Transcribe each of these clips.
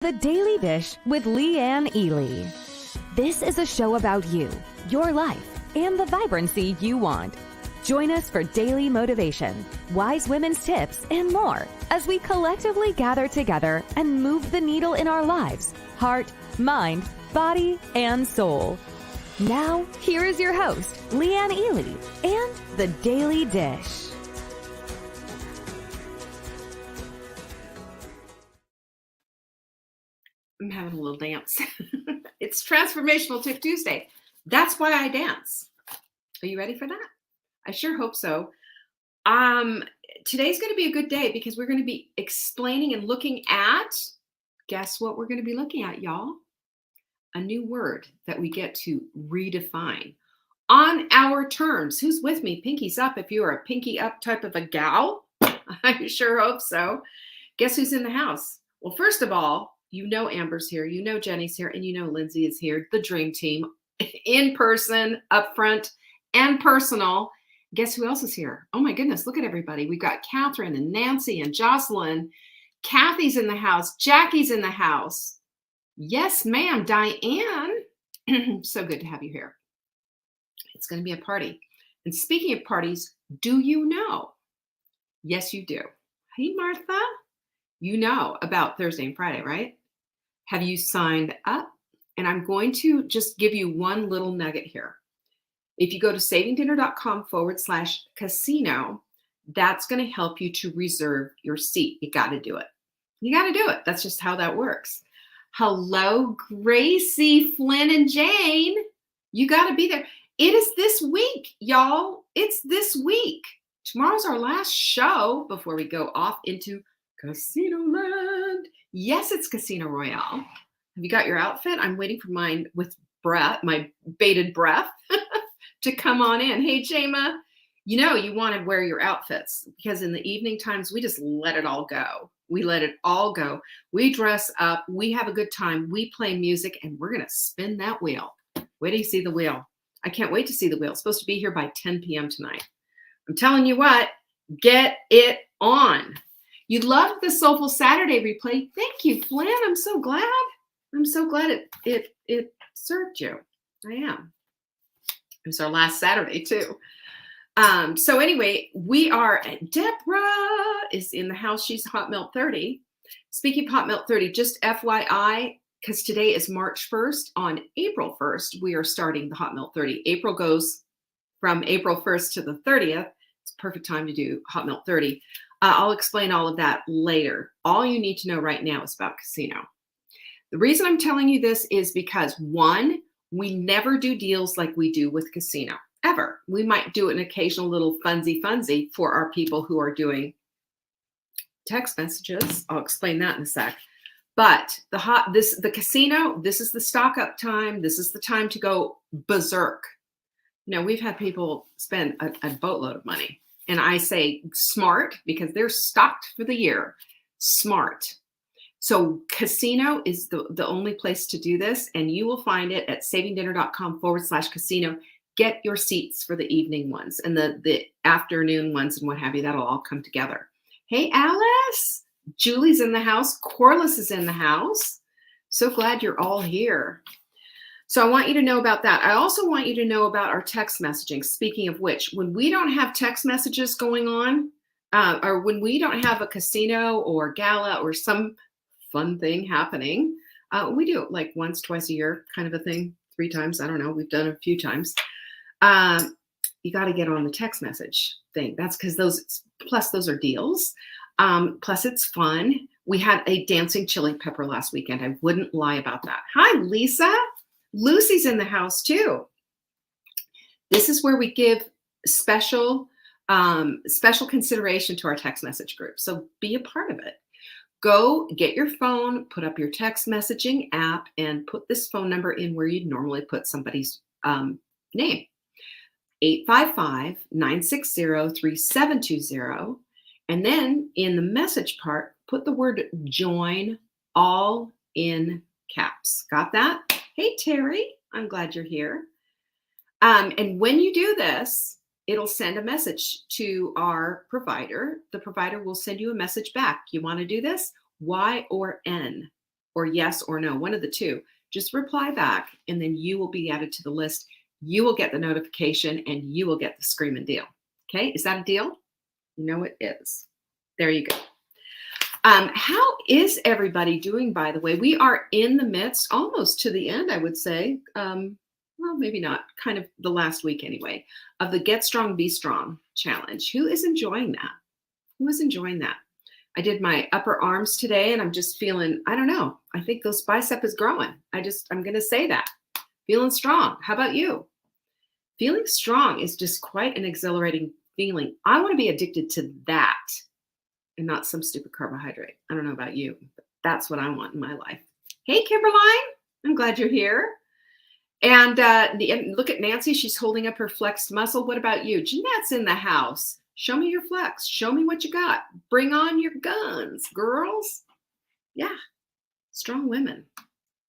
The Daily Dish with Leanne Ely. This is a show about you, your life, and the vibrancy you want. Join us for daily motivation, wise women's tips, and more as we collectively gather together and move the needle in our lives, heart, mind, body, and soul. Now, here is your host, Leanne Ely, and The Daily Dish. I'm having a little dance. It's Transformational Tip Tuesday. That's why I dance. Are you ready for that? I sure hope so. Today's going to be a good day because we're going to be explaining and looking at, guess what we're going to be looking at, y'all? A new word that we get to redefine on our terms. Who's with me? Pinkies up if you are a pinky up type of a gal. I sure hope so. Guess who's in the house? Well, first of all, you know Amber's here, you know Jenny's here, and you know Lindsay is here, the dream team, in person, up front, and personal. Guess who else is here? Oh my goodness, look at everybody. We've got Catherine and Nancy and Jocelyn. Kathy's in the house. Jackie's in the house. Yes, ma'am. Diane. So good to have you here. It's going to be a party. And speaking of parties, do you know? Yes, you do. Hey, Martha. You know about Thursday and Friday, right? Have you signed up? And I'm going to just give you one little nugget here. If you go to savingdinner.com/casino, that's going to help you to reserve your seat. You got to do it. You got to do it. That's just how that works. Hello, Gracie, Flynn, and Jane. You got to be there. It is this week, y'all. It's this week. Tomorrow's our last show before we go off into Casino Land. Yes, it's Casino Royale. Have you got your outfit? I'm waiting for mine with breath, my bated breath, to come on in. Hey, Jama, you know you want to wear your outfits because in the evening times, we just let it all go. We let it all go. We dress up. We have a good time. We play music, and we're going to spin that wheel. Wait till you see the wheel. I can't wait to see the wheel. It's supposed to be here by 10 p.m. tonight. I'm telling you what, get it on. You loved the Soulful Saturday replay. Thank you, Flynn. I'm so glad. I'm so glad it served you. I am. It was our last Saturday too. So anyway, Deborah is in the house. She's Hot Melt 30. Speaking of Hot Melt 30, just FYI, because today is March 1st. On April 1st, we are starting the Hot Melt 30. April goes from April 1st to the 30th. It's a perfect time to do Hot Melt 30. I'll explain all of that later. All you need to know right now is about casino. The reason I'm telling you this is because, one, we never do deals like we do with casino, ever. We might do an occasional little funsy for our people who are doing text messages. I'll explain that in a sec. But the casino, this is the stock up time. This is the time to go berserk. You know, we've had people spend a boatload of money. And I say smart because they're stocked for the year. Smart. So casino is the only place to do this. And you will find it at savingdinner.com/casino. Get your seats for the evening ones and the afternoon ones and what have you. That'll all come together. Hey, Alice. Julie's in the house. Corliss is in the house. So glad you're all here. So I want you to know about that. I also want you to know about our text messaging. Speaking of which, when we don't have text messages going on, or when we don't have a casino or gala or some fun thing happening, we do it like once, twice a year kind of a thing, 3 times. I don't know. We've done it a few times. You got to get on the text message thing. That's because those are deals. Plus it's fun. We had a dancing chili pepper last weekend. I wouldn't lie about that. Hi, Lisa. Lucy's in the house too. This is where we give special consideration to our text message group. So be a part of it. Go get your phone, put up your text messaging app, and put this phone number in where you'd normally put somebody's name. 855-960-3720. And then in the message part, put the word join all in caps. Got that? Hey, Terry, I'm glad you're here. And when you do this, it'll send a message to our provider. The provider will send you a message back. You want to do this? Y or N? or yes or no, one of the two. Just reply back, and then you will be added to the list. You will get the notification, and you will get the screaming deal. Okay, is that a deal? You know it is. There you go. How is everybody doing, by the way? We are in the midst, almost to the end, I would say. Well, maybe not, kind of the last week anyway, of the Get Strong, Be Strong challenge. Who is enjoying that? Who is enjoying that? I did my upper arms today, and I'm just feeling, I don't know, I think those bicep is growing. I'm going to say that. Feeling strong. How about you? Feeling strong is just quite an exhilarating feeling. I want to be addicted to that and not some stupid carbohydrate. I don't know about you, but that's what I want in my life. Hey, Kimberline, I'm glad you're here. And look at Nancy. She's holding up her flexed muscle. What about you? Jeanette's in the house. Show me your flex. Show me what you got. Bring on your guns, girls. Yeah, strong women.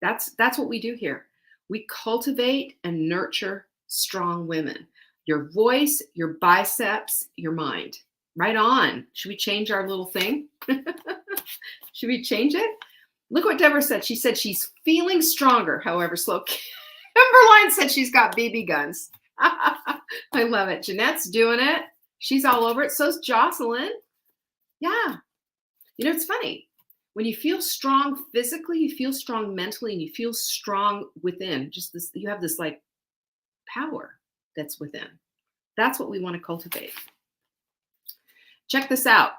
That's what we do here. We cultivate and nurture strong women. Your voice, your biceps, your mind. Right on. Should we change our little thing? Should we change it? Look what Deborah said. She said she's feeling stronger, however slow. Kimberline said she's got BB guns. I love it. Jeanette's doing it. She's all over it. So's Jocelyn. Yeah. You know, it's funny. When you feel strong physically, you feel strong mentally, and you feel strong within. Just this, you have this like power that's within. That's what we want to cultivate. Check this out.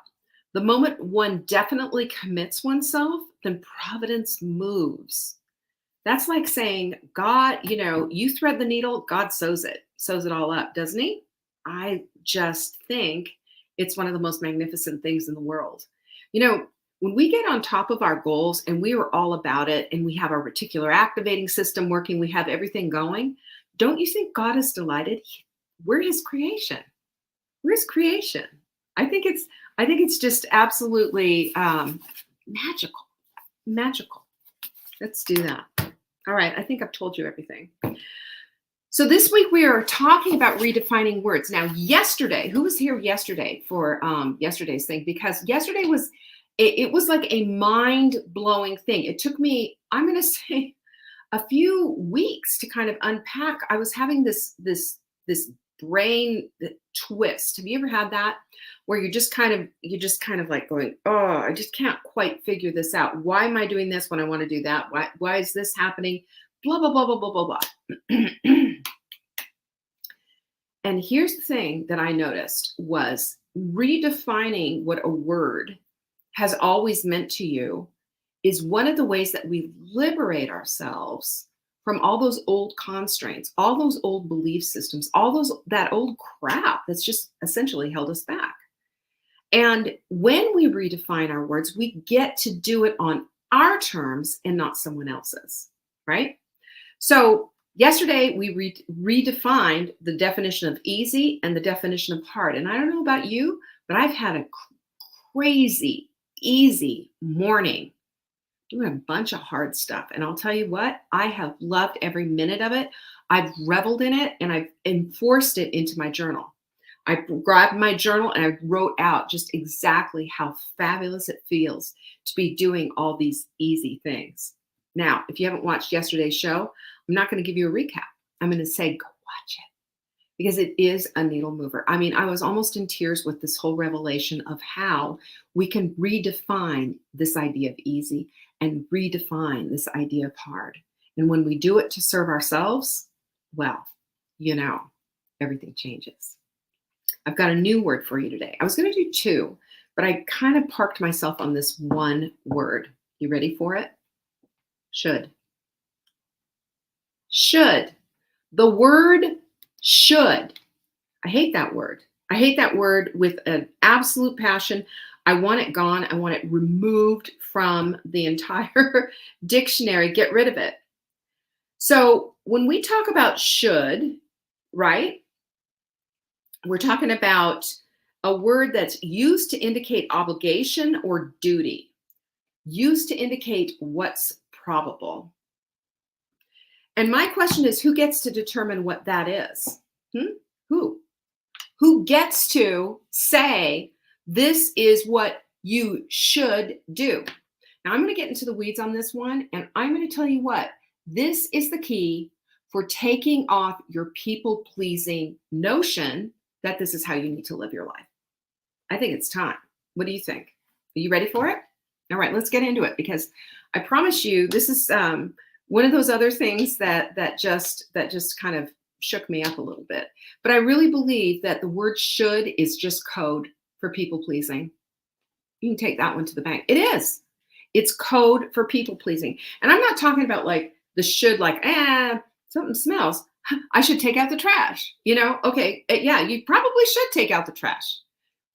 The moment one definitely commits oneself, then providence moves. That's like saying, God, you know, you thread the needle, God sews it all up, doesn't he? I just think it's one of the most magnificent things in the world. You know, when we get on top of our goals and we are all about it, and we have our reticular activating system working, we have everything going, don't you think God is delighted? We're his creation. We're his creation. I think it's just absolutely magical. Magical. Let's do that. All right, I think I've told you everything. So this week we are talking about redefining words. Now, yesterday, who was here yesterday for yesterday's thing? Because yesterday was, it was like a mind-blowing thing. It took me, I'm going to say, a few weeks to kind of unpack. I was having this brain twist. Have you ever had that? Where you're just kind of like going, oh, I just can't quite figure this out. Why am I doing this when I want to do that? Why is this happening? Blah, blah, blah, blah, blah, blah, blah. And here's the thing that I noticed was redefining what a word has always meant to you is one of the ways that we liberate ourselves from all those old constraints, all those old belief systems, that old crap that's just essentially held us back. And when we redefine our words, we get to do it on our terms and not someone else's, right? So yesterday we redefined the definition of easy and the definition of hard. And I don't know about you, but I've had a crazy, easy morning doing a bunch of hard stuff. And I'll tell you what, I have loved every minute of it. I've reveled in it, and I've enforced it into my journal. I grabbed my journal and I wrote out just exactly how fabulous it feels to be doing all these easy things. Now, if you haven't watched yesterday's show, I'm not going to give you a recap. I'm going to say, go watch it, because it is a needle mover. I mean, I was almost in tears with this whole revelation of how we can redefine this idea of easy and redefine this idea of hard. And when we do it to serve ourselves, well, you know, everything changes. I've got a new word for you today. I was going to do two, but I kind of parked myself on this one word. You ready for it? Should. Should. The word should. I hate that word. I hate that word with an absolute passion. I want it gone. I want it removed from the entire dictionary. Get rid of it. So when we talk about should, right, we're talking about a word that's used to indicate obligation or duty, used to indicate what's probable. And my question is, who gets to determine what that is? Who? Who gets to say, this is what you should do? Now I'm going to get into the weeds on this one, and I'm going to tell you what, this is the key for taking off your people-pleasing notion that this is how you need to live your life. I think it's time. What do you think? Are you ready for it? All right, let's get into it, because I promise you, this is one of those other things that just kind of shook me up a little bit. But I really believe that the word should is just code for people pleasing. You can take that one to the bank. It is. It's code for people pleasing. And I'm not talking about like the should, like, something smells, I should take out the trash. Okay, yeah, you probably should take out the trash.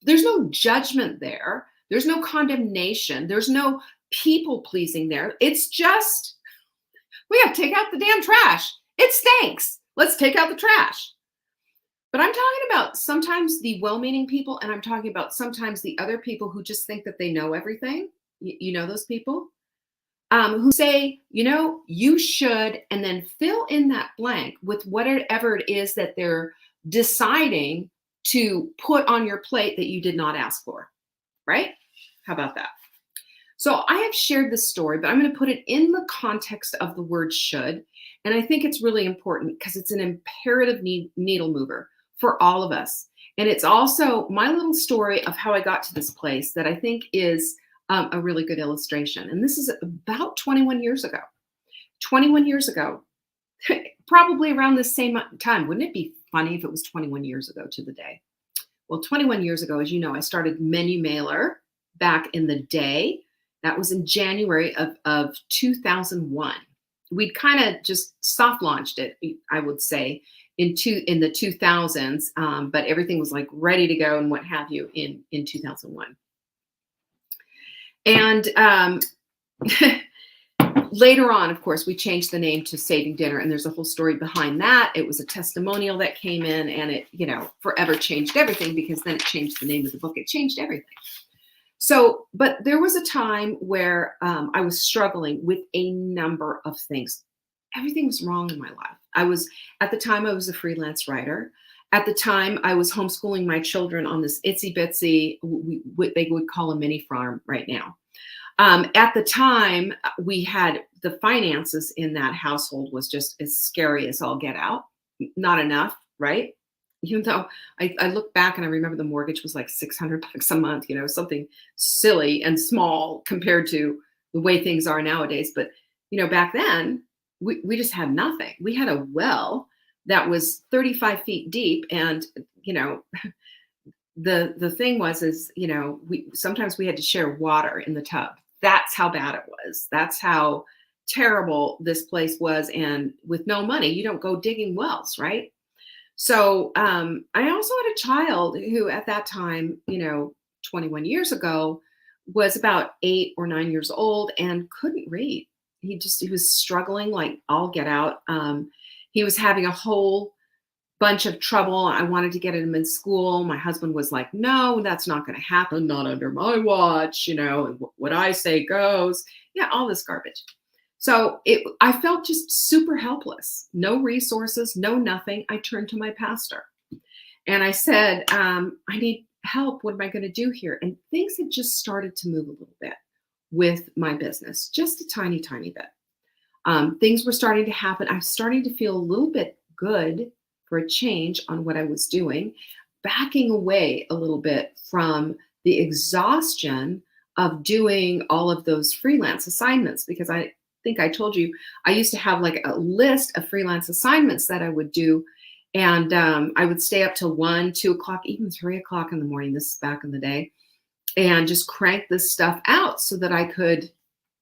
There's no judgment there. There's no condemnation. There's no people pleasing there. It's just, we have to take out the damn trash. It stinks. Let's take out the trash. But I'm talking about sometimes the well-meaning people, and I'm talking about sometimes the other people who just think that they know everything. You know those people who say, you should, and then fill in that blank with whatever it is that they're deciding to put on your plate that you did not ask for, right? How about that? So I have shared this story, but I'm going to put it in the context of the word should. And I think it's really important because it's an imperative needle mover for all of us. And it's also my little story of how I got to this place that I think is a really good illustration. And this is about 21 years ago. 21 years ago, probably around the same time. Wouldn't it be funny if it was 21 years ago to the day? Well, 21 years ago, as you know, I started Menu Mailer back in the day. That was in January of 2001. We'd kind of just soft launched it, I would say, in the 2000s, but everything was like ready to go and what have you in 2001. And later on, of course, we changed the name to Saving Dinner, and there's a whole story behind that. It was a testimonial that came in, and it, forever changed everything, because then it changed the name of the book. It changed everything. So, but there was a time where I was struggling with a number of things. Everything was wrong in my life. At the time, I was a freelance writer. At the time, I was homeschooling my children on this itsy bitsy, what they would call a mini farm right now. At the time, we had the finances in that household was just as scary as all get out. Not enough, right? Even though I look back and I remember the mortgage was like $600 a month, something silly and small compared to the way things are nowadays. But, back then we just had nothing. We had a well that was 35 feet deep. And, the thing was, sometimes we had to share water in the tub. That's how bad it was. That's how terrible this place was. And with no money, you don't go digging wells, right? So I also had a child who at that time, 21 years ago, was about 8 or 9 years old and couldn't read. He was struggling like all get out. He was having a whole bunch of trouble. I wanted to get him in school. My husband was like, no, that's not going to happen. Not under my watch, and what I say goes. Yeah, all this garbage. So I felt just super helpless, no resources, no nothing. I turned to my pastor and I said, I need help. What am I going to do here? And things had just started to move a little bit with my business, just a tiny, tiny bit. Things were starting to happen. I was starting to feel a little bit good for a change on what I was doing, backing away a little bit from the exhaustion of doing all of those freelance assignments, because I think I told you, I used to have like a list of freelance assignments that I would do. And I would stay up till 1, 2 o'clock, even 3 o'clock in the morning. This is back in the day, and just crank this stuff out so that I could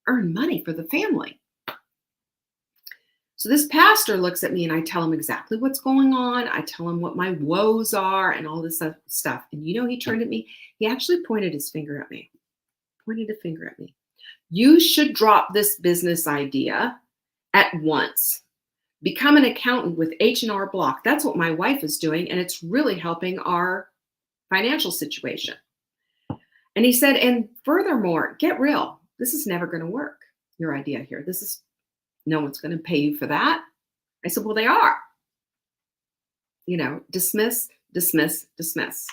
earn money for the family. So this pastor looks at me and I tell him exactly what's going on. I tell him what my woes are and all this stuff. And he turned at me. He actually pointed his finger at me. You should drop this business idea at once. Become an accountant with H&R Block. That's what my wife is doing, and it's really helping our financial situation. And he said, and furthermore, get real. This is never going to work, your idea here. No one's going to pay you for that. I said, well, they are. Dismiss, dismiss, dismiss.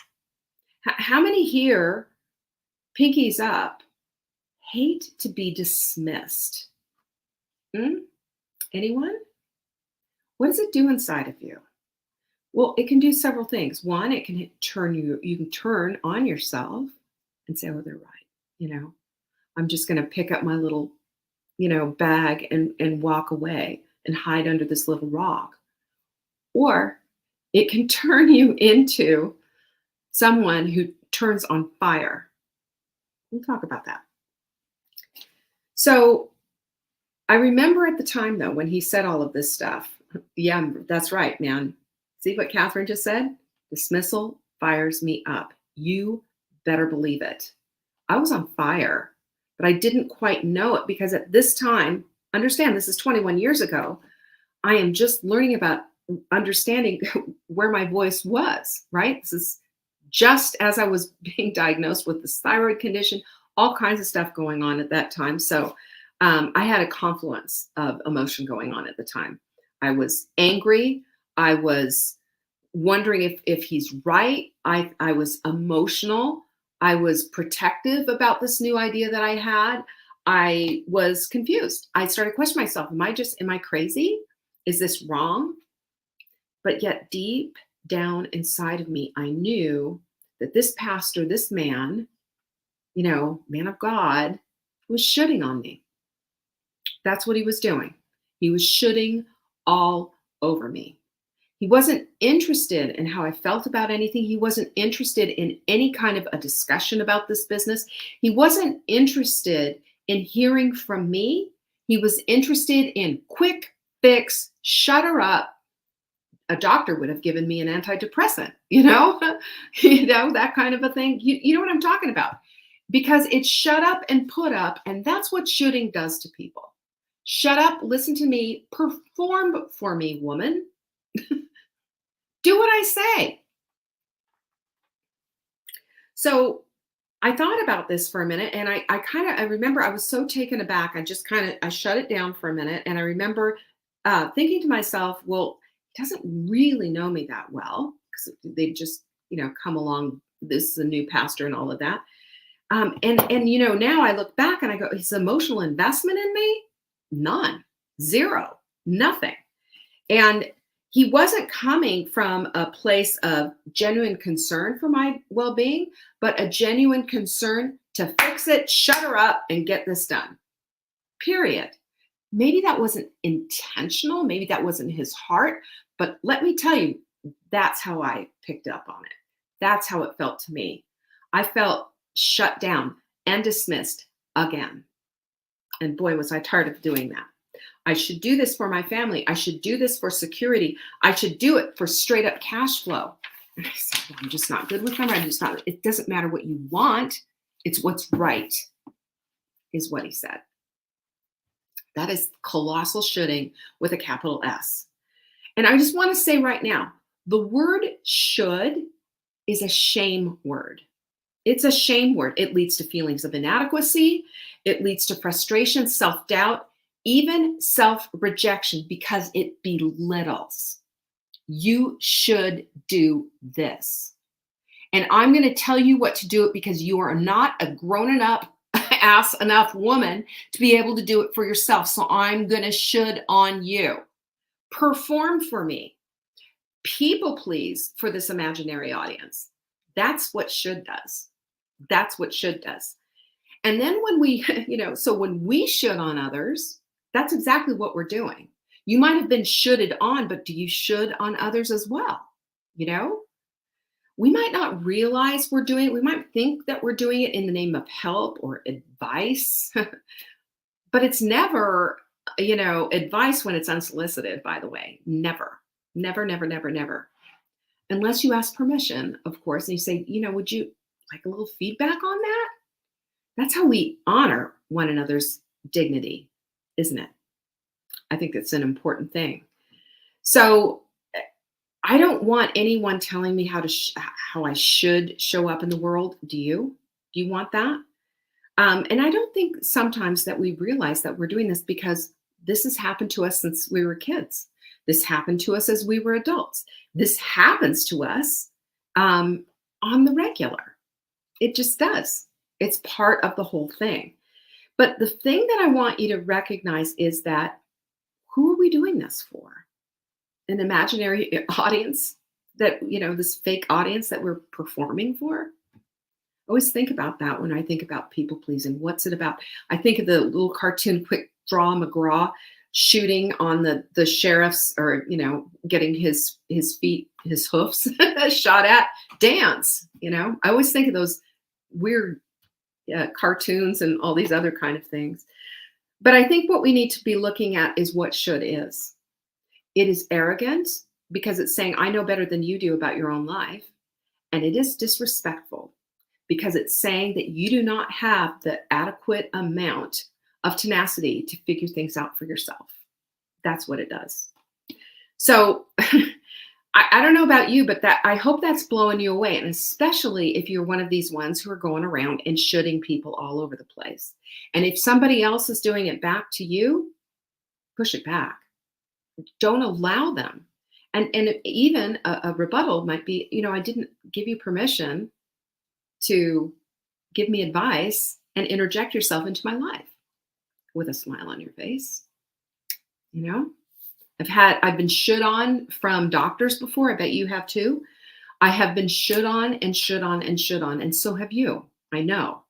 How many here, pinkies up, hate to be dismissed. Anyone? What does it do inside of you? Well, it can do several things. One, it can turn you can turn on yourself and say, oh, they're right. I'm just going to pick up my little, bag and walk away and hide under this little rock. Or it can turn you into someone who turns on fire. We'll talk about that. So I remember at the time, though, when he said all of this stuff, yeah, that's right, man. See what Catherine just said? Dismissal fires me up. You better believe it. I was on fire, but I didn't quite know it because at this time, understand this is 21 years ago, I am just learning about understanding where my voice was, right? This is just as I was being diagnosed with this thyroid condition, all kinds of stuff going on at that time. So I had a confluence of emotion going on at the time. I was angry. I was wondering if he's right. I was emotional. I was protective about this new idea that I had. I was confused. I started questioning myself. Am I crazy? Is this wrong? But yet deep down inside of me, I knew that this pastor, this man, man of God, was shooting on me. That's what he was doing. He was shooting all over me. He wasn't interested in how I felt about anything. He wasn't interested in any kind of a discussion about this business. He wasn't interested in hearing from me. He was interested in quick fix, shut her up. A doctor would have given me an antidepressant, that kind of a thing. You know what I'm talking about? Because it's shut up and put up, and that's what shooting does to people. Shut up, listen to me, perform for me, woman. Do what I say. So I thought about this for a minute, and I remember I was so taken aback. I shut it down for a minute, and I remember thinking to myself, well, he doesn't really know me that well because they just, come along. This is a new pastor and all of that. And now I look back and I go, his emotional investment in me? None, zero, nothing. And he wasn't coming from a place of genuine concern for my well-being, but a genuine concern to fix it, shut her up, and get this done. Period. Maybe that wasn't intentional. Maybe that wasn't his heart. But let me tell you, that's how I picked up on it. That's how it felt to me. I felt shut down and dismissed again. And boy, was I tired of doing that. I should do this for my family. I should do this for security. I should do it for straight up cash flow. And I said, well, I'm just not good with them. It doesn't matter what you want. It's what's right, is what he said. That is colossal shooting with a capital S. And I just want to say right now, the word should is a shame word. It's a shame word. It leads to feelings of inadequacy. It leads to frustration, self-doubt, even self-rejection because it belittles. You should do this. And I'm going to tell you what to do it because you are not a grown up ass enough woman to be able to do it for yourself. So I'm going to should on you. Perform for me. People please for this imaginary audience. That's what should does. That's what should does. And then when we, so when we should on others, that's exactly what we're doing. You might have been shoulded on, but do you should on others as well? We might not realize we're doing it. We might think that we're doing it in the name of help or advice, but it's never, advice when it's unsolicited, by the way. Never, never, never, never, never. Unless you ask permission, of course, and you say, would you like a little feedback on that? That's how we honor one another's dignity, isn't it? I think it's an important thing. So I don't want anyone telling me how I should show up in the world. Do you? Do you want that? And I don't think sometimes that we realize that we're doing this because this has happened to us since we were kids. This happened to us as we were adults. This happens to us on the regular. It just does. It's part of the whole thing. But the thing that I want you to recognize is that who are we doing this for? An imaginary audience that, this fake audience that we're performing for? I always think about that when I think about people pleasing. What's it about? I think of the little cartoon Quick Draw McGraw shooting on the sheriff's, or getting his feet, his hoofs shot at. Dance. I always think of those weird cartoons and all these other kind of things. But I think what we need to be looking at is what should is. It is arrogant because it's saying, I know better than you do about your own life. And it is disrespectful because it's saying that you do not have the adequate amount of tenacity to figure things out for yourself. That's what it does. So I don't know about you, but I hope that's blowing you away. And especially if you're one of these ones who are going around and shooting people all over the place. And if somebody else is doing it back to you, push it back. Don't allow them. And even a rebuttal might be, I didn't give you permission to give me advice and interject yourself into my life with a smile on your face. I've been shit on from doctors before. I bet you have too. I have been shit on and shit on and shit on. And so have you. I know.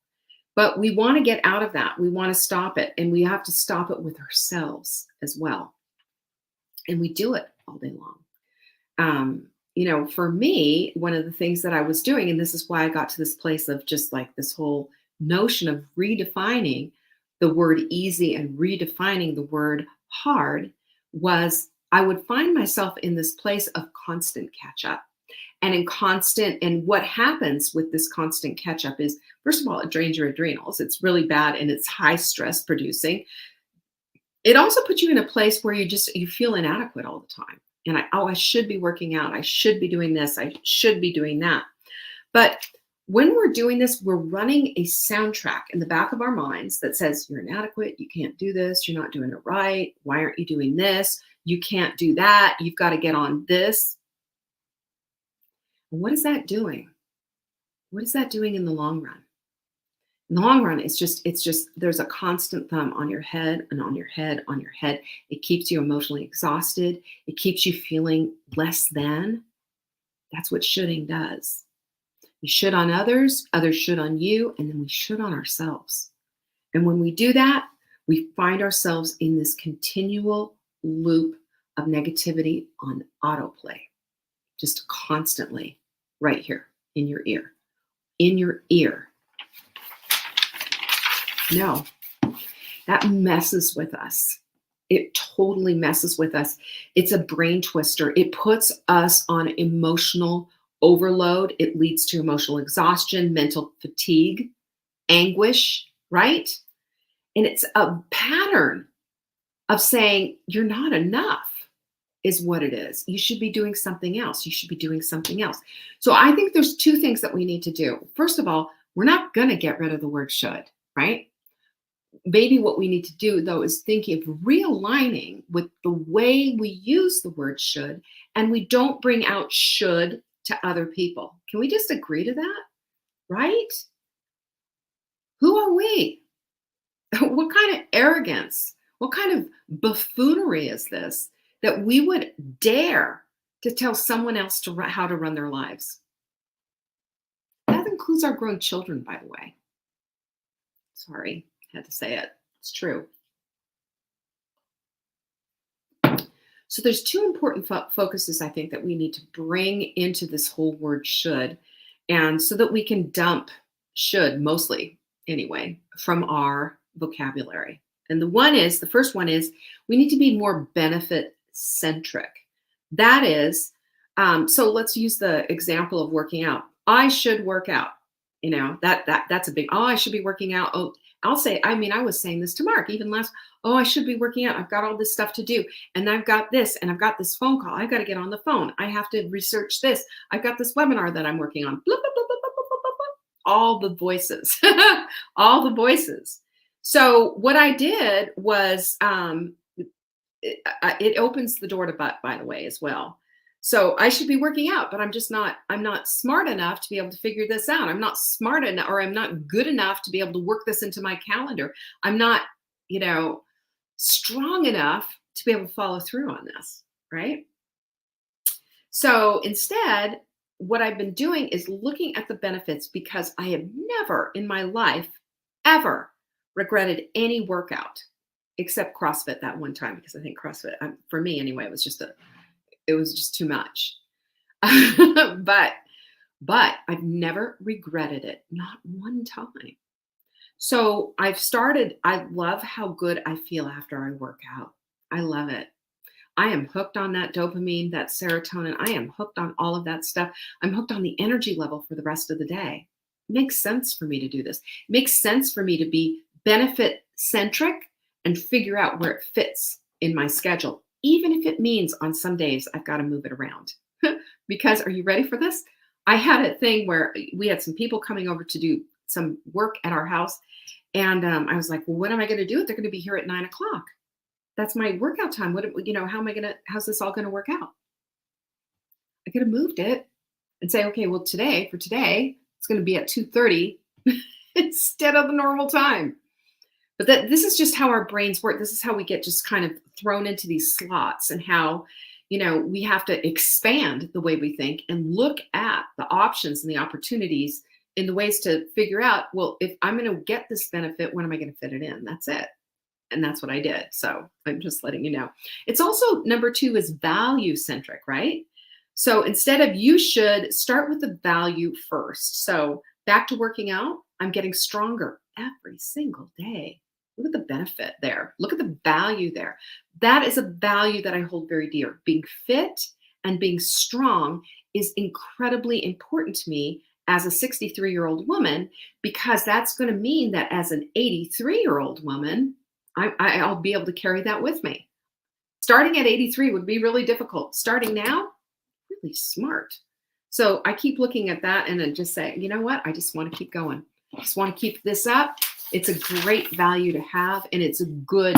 But we want to get out of that. We want to stop it. And we have to stop it with ourselves as well. And we do it all day long. For me, one of the things that I was doing, and this is why I got to this place of just like this whole notion of redefining the word easy and redefining the word hard, was I would find myself in this place of constant catch up. And what happens with this constant catch up is, first of all, it drains your adrenals. It's really bad and it's high stress producing. It also puts you in a place where you feel inadequate all the time. And I should be working out. I should be doing this. I should be doing that. But when we're doing this, we're running a soundtrack in the back of our minds that says, you're inadequate. You can't do this. You're not doing it right. Why aren't you doing this? You can't do that. You've got to get on this. What is that doing? What is that doing in the long run? In the long run, it's just there's a constant thumb on your head and on your head, on your head. It keeps you emotionally exhausted. It keeps you feeling less than. That's what shoulding does. We should on others, others should on you, and then we should on ourselves. And when we do that, we find ourselves in this continual loop of negativity on autoplay, just constantly right here in your ear. In your ear. No, that messes with us. It totally messes with us. It's a brain twister. It puts us on emotional overload. It leads to emotional exhaustion, mental fatigue, anguish, right? And it's a pattern of saying you're not enough is what it is. You should be doing something else. You should be doing something else. So I think there's two things that we need to do. First of all, we're not going to get rid of the word should, right? Maybe what we need to do, though, is thinking of realigning with the way we use the word should, and we don't bring out should to other people. Can we just agree to that? Right? Who are we? What kind of arrogance, what kind of buffoonery is this that we would dare to tell someone else how to run their lives? That includes our grown children, by the way. Sorry. Had to say it. It's true. So there's two important focuses, I think, that we need to bring into this whole word should, and so that we can dump should, mostly anyway, from our vocabulary. And the first one is we need to be more benefit centric. That is, so let's use the example of working out. I should work out. That's a big, I should be working out. Oh, I'll say, I was saying this to Mark even last, I should be working out. I've got all this stuff to do. And I've got this, and I've got this phone call. I've got to get on the phone. I have to research this. I've got this webinar that I'm working on. Blah, blah, blah, blah, blah, blah, blah, blah. All the voices, all the voices. So what I did was, it opens the door to butt, by the way, as well. So I should be working out, but I'm not smart enough to be able to figure this out. I'm not smart enough, or I'm not good enough to be able to work this into my calendar. I'm not, strong enough to be able to follow through on this, right? So instead, what I've been doing is looking at the benefits, because I have never in my life ever regretted any workout except CrossFit that one time, because I think CrossFit, for me anyway, it was just too much. but I've never regretted it, not one time. So I love how good I feel after I work out. I love it. I am hooked on that dopamine, that serotonin. I am hooked on all of that stuff. I'm hooked on the energy level for the rest of the day. It makes sense for me to do this. It makes sense for me to be benefit centric and figure out where it fits in my schedule, even if it means on some days I've got to move it around. Because, are you ready for this? I had a thing where we had some people coming over to do some work at our house. And I was like, well, what am I going to do? They're going to be here at 9 o'clock. That's my workout time. How's this all going to work out? I could have moved it and say, okay, well, for today, it's going to be at 2:30 instead of the normal time. But this is just how our brains work. This is how we get just kind of thrown into these slots, and how, we have to expand the way we think and look at the options and the opportunities in the ways to figure out, well, if I'm going to get this benefit, when am I going to fit it in? That's it. And that's what I did. So I'm just letting you know. It's also, number 2 is value centric, right? So instead of you should, start with the value first. So back to working out, I'm getting stronger every single day. Look at the benefit there. Look at the value there. That is a value that I hold very dear. Being fit and being strong is incredibly important to me as a 63-year-old woman, because that's going to mean that as an 83-year-old woman, I'll be able to carry that with me. Starting at 83 would be really difficult. Starting now, really smart. So I keep looking at that and then just say, you know what? I just want to keep going. I just want to keep this up. It's a great value to have, and it's a good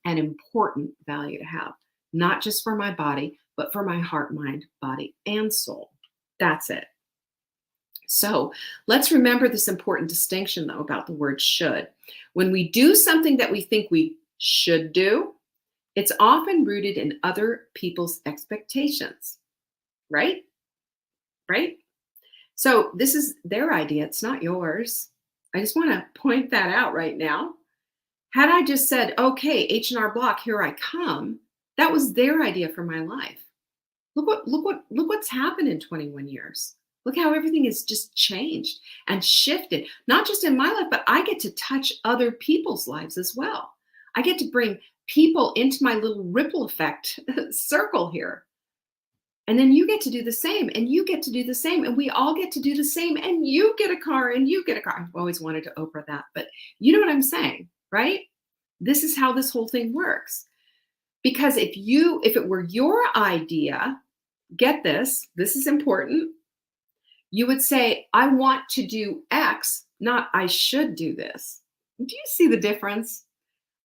and important value to have, not just for my body, but for my heart, mind, body, and soul. That's it. So let's remember this important distinction, though, about the word should. When we do something that we think we should do, it's often rooted in other people's expectations, right? Right? So this is their idea. It's not yours. I just want to point that out right now. Had I just said, okay, H&R Block, here I come, that was their idea for my life. Look what's happened in 21 years. Look how everything has just changed and shifted, not just in my life, but I get to touch other people's lives as well. I get to bring people into my little ripple effect circle here. And then you get to do the same, and you get to do the same, and we all get to do the same, and you get a car, and you get a car. I've always wanted to Oprah that, but you know what I'm saying, right? This is how this whole thing works. Because if it were your idea, get this is important. You would say, I want to do X, not I should do this. Do you see the difference?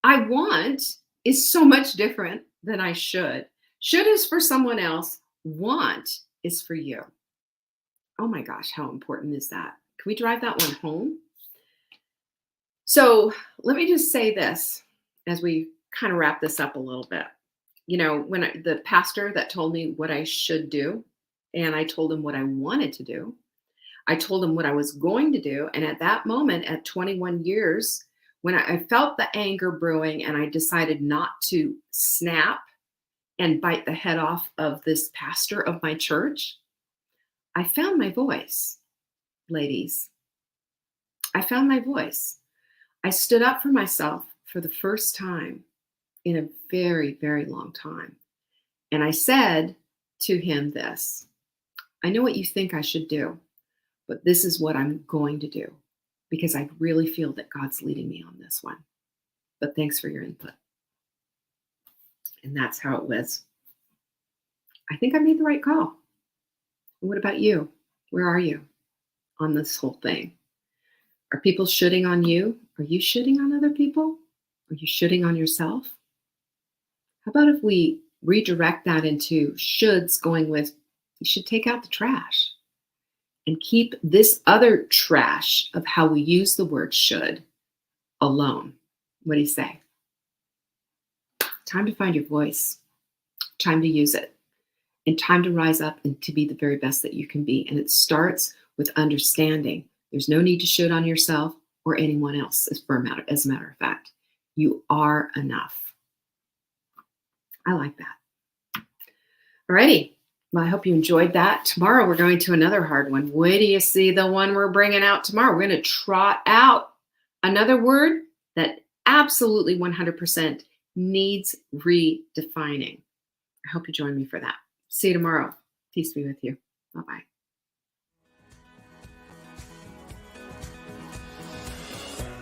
I want is so much different than I should. Should is for someone else. Want is for you. Oh my gosh, how important is that? Can we drive that one home? So let me just say this as we kind of wrap this up a little bit. When the pastor that told me what I should do, and I told him what I wanted to do, I told him what I was going to do. And at that moment, at 21 years, when I felt the anger brewing and I decided not to snap and bite the head off of this pastor of my church, I found my voice, ladies. I found my voice. I stood up for myself for the first time in a very, very long time. And I said to him this, I know what you think I should do, but this is what I'm going to do, because I really feel that God's leading me on this one. But thanks for your input. And that's how it was. I think I made the right call. What about you? Where are you on this whole thing? Are people shooting on you? Are you shooting on other people? Are you shooting on yourself? How about if we redirect that into shoulds going with You should take out the trash and keep this other trash of how we use the word should alone. What do you say? Time to find your voice, time to use it, and time to rise up and to be the very best that you can be. And it starts with understanding there's no need to should on yourself or anyone else, as a matter of fact. You are enough. I like that. Alrighty. Well, I hope you enjoyed that. Tomorrow we're going to another hard one. Wait till you see the one we're bringing out tomorrow. We're going to trot out another word that absolutely 100% needs redefining. I hope you join me for that. See you tomorrow. Peace be with you. Bye-bye.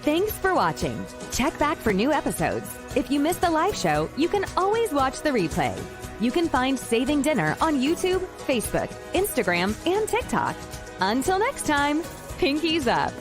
Thanks for watching. Check back for new episodes. If you missed the live show, you can always watch the replay. You can find Saving Dinner on YouTube, Facebook, Instagram, and TikTok. Until next time, pinkies up.